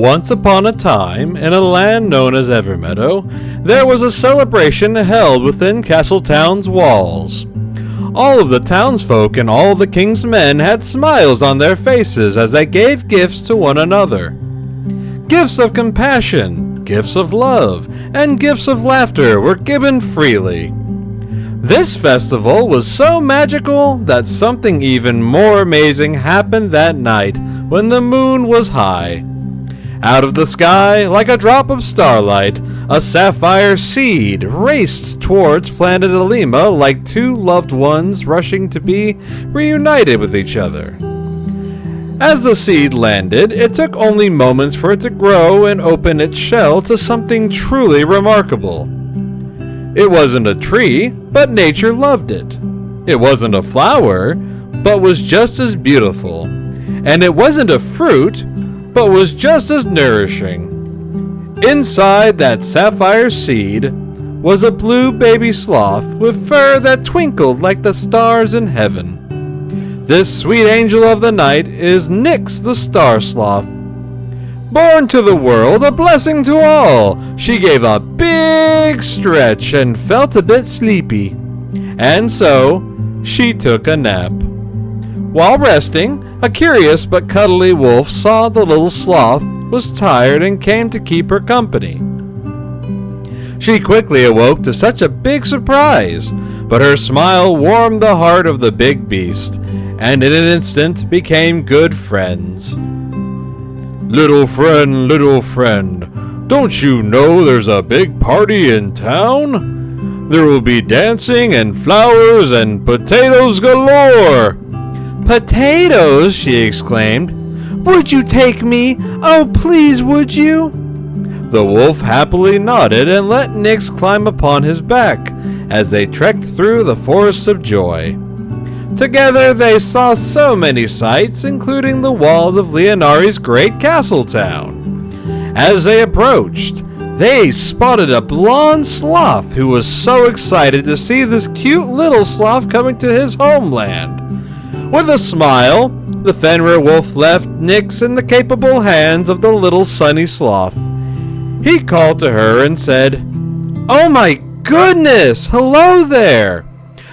Once upon a time, in a land known as Evermeadow, there was a celebration held within Castletown's walls. All of the townsfolk and all the king's men had smiles on their faces as they gave gifts to one another. Gifts of compassion, gifts of love, and gifts of laughter were given freely. This festival was so magical that something even more amazing happened that night when the moon was high. Out of the sky, like a drop of starlight, a sapphire seed raced towards planet Alima like two loved ones rushing to be reunited with each other. As the seed landed, it took only moments for it to grow and open its shell to something truly remarkable. It wasn't a tree, but nature loved it. It wasn't a flower, but was just as beautiful. And it wasn't a fruit, but was just as nourishing. Inside that sapphire seed was a blue baby sloth with fur that twinkled like the stars in heaven. This sweet angel of the night is Nyx the Star Sloth. Born to the world, a blessing to all, she gave a big stretch and felt a bit sleepy. And so, she took a nap. While resting, a curious but cuddly wolf saw the little sloth was tired and came to keep her company. She quickly awoke to such a big surprise, but her smile warmed the heart of the big beast, and in an instant became good friends. Little friend, don't you know there's a big party in town? There will be dancing and flowers and potatoes galore. Potatoes, she exclaimed. Would you take me? Oh, please, would you? The wolf happily nodded and let Nyx climb upon his back as they trekked through the forests of joy. Together they saw so many sights, including the walls of Leonari's great castle town. As they approached, they spotted a blonde sloth who was so excited to see this cute little sloth coming to his homeland. With a smile, the Fenrir wolf left Nyx in the capable hands of the little sunny sloth. He called to her and said, "Oh my goodness! Hello there!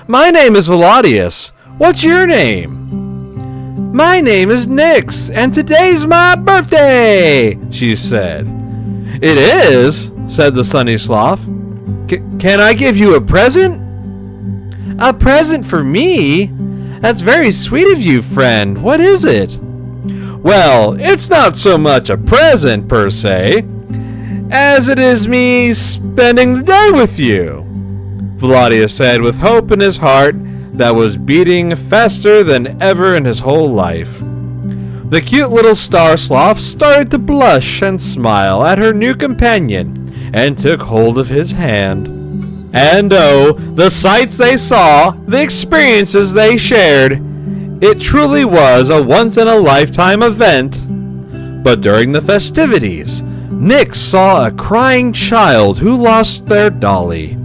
My name is Veladius. What's your name?" "My name is Nyx, and today's my birthday," she said. "It is," said the sunny sloth. Can I give you a present?" "A present for me? That's very sweet of you, friend. What is it?" "Well, it's not so much a present per se, as it is me spending the day with you," Veladius said with hope in his heart that was beating faster than ever in his whole life. The cute little star sloth started to blush and smile at her new companion and took hold of his hand. And oh, the sights they saw, the experiences they shared. It truly was a once-in-a-lifetime event. But during the festivities, Nyx saw a crying child who lost their dolly.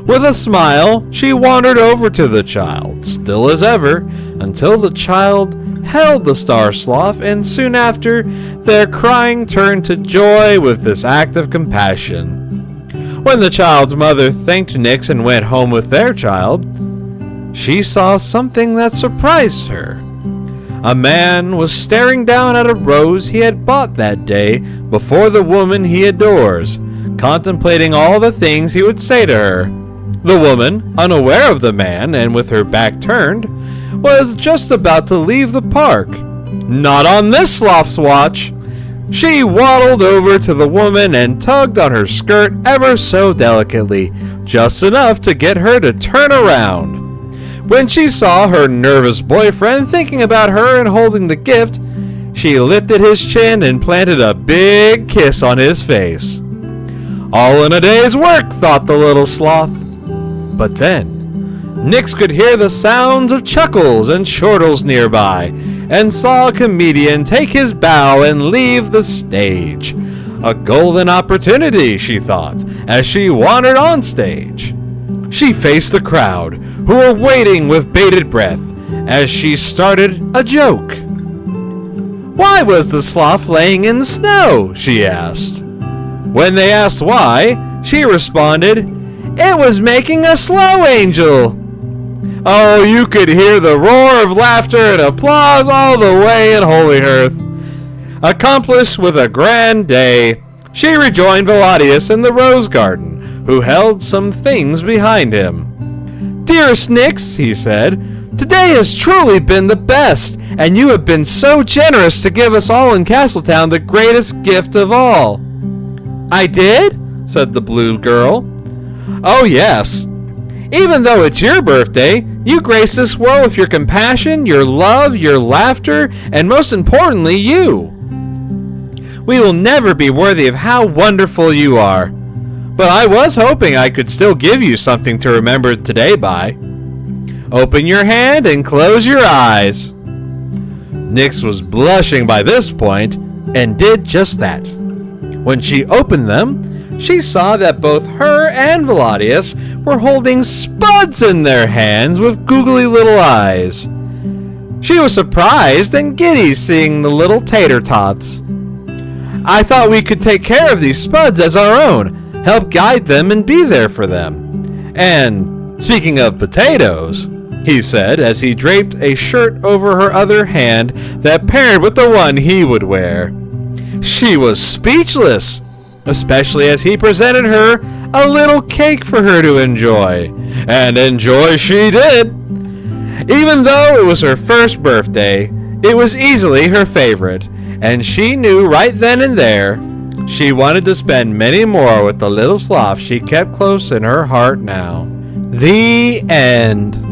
With a smile, she wandered over to the child, still as ever, until the child held the star sloth, and soon after, their crying turned to joy with this act of compassion. When the child's mother thanked Nyx and went home with their child, she saw something that surprised her. A man was staring down at a rose he had bought that day before the woman he adores, contemplating all the things he would say to her. The woman, unaware of the man and with her back turned, was just about to leave the park. Not on this sloth's watch! She waddled over to the woman and tugged on her skirt ever so delicately, just enough to get her to turn around. When she saw her nervous boyfriend thinking about her and holding the gift, she lifted his chin and planted a big kiss on his face. All in a day's work, thought the little sloth. But then, Nyx could hear the sounds of chuckles and chortles nearby, and saw a comedian take his bow and leave the stage. A golden opportunity, she thought, as she wandered on stage. She faced the crowd, who were waiting with bated breath, as she started a joke. Why was the sloth laying in snow? She asked. When they asked why, she responded, It was making a slow angel. Oh, you could hear the roar of laughter and applause all the way in Holyhearth. Accomplished with a grand day, she rejoined Veladius in the rose garden, who held some things behind him. Dearest Nix, he said, today has truly been the best, and you have been so generous to give us all in Castletown the greatest gift of all. I did? Said the blue girl. Oh yes. Even though it's your birthday, you grace this world with your compassion, your love, your laughter, and most importantly, you. We will never be worthy of how wonderful you are. But I was hoping I could still give you something to remember today by. Open your hand and close your eyes. Nix was blushing by this point and did just that. When she opened them, she saw that both her and Veladius were holding spuds in their hands with googly little eyes. She was surprised and giddy seeing the little tater tots. I thought we could take care of these spuds as our own, help guide them and be there for them. And speaking of potatoes, he said as he draped a shirt over her other hand that paired with the one he would wear. She was speechless, especially as he presented her a little cake for her to enjoy. And enjoy she did. Even though it was her first birthday, it was easily her favorite, and she knew right then and there she wanted to spend many more with the little sloth she kept close in her heart now. The end.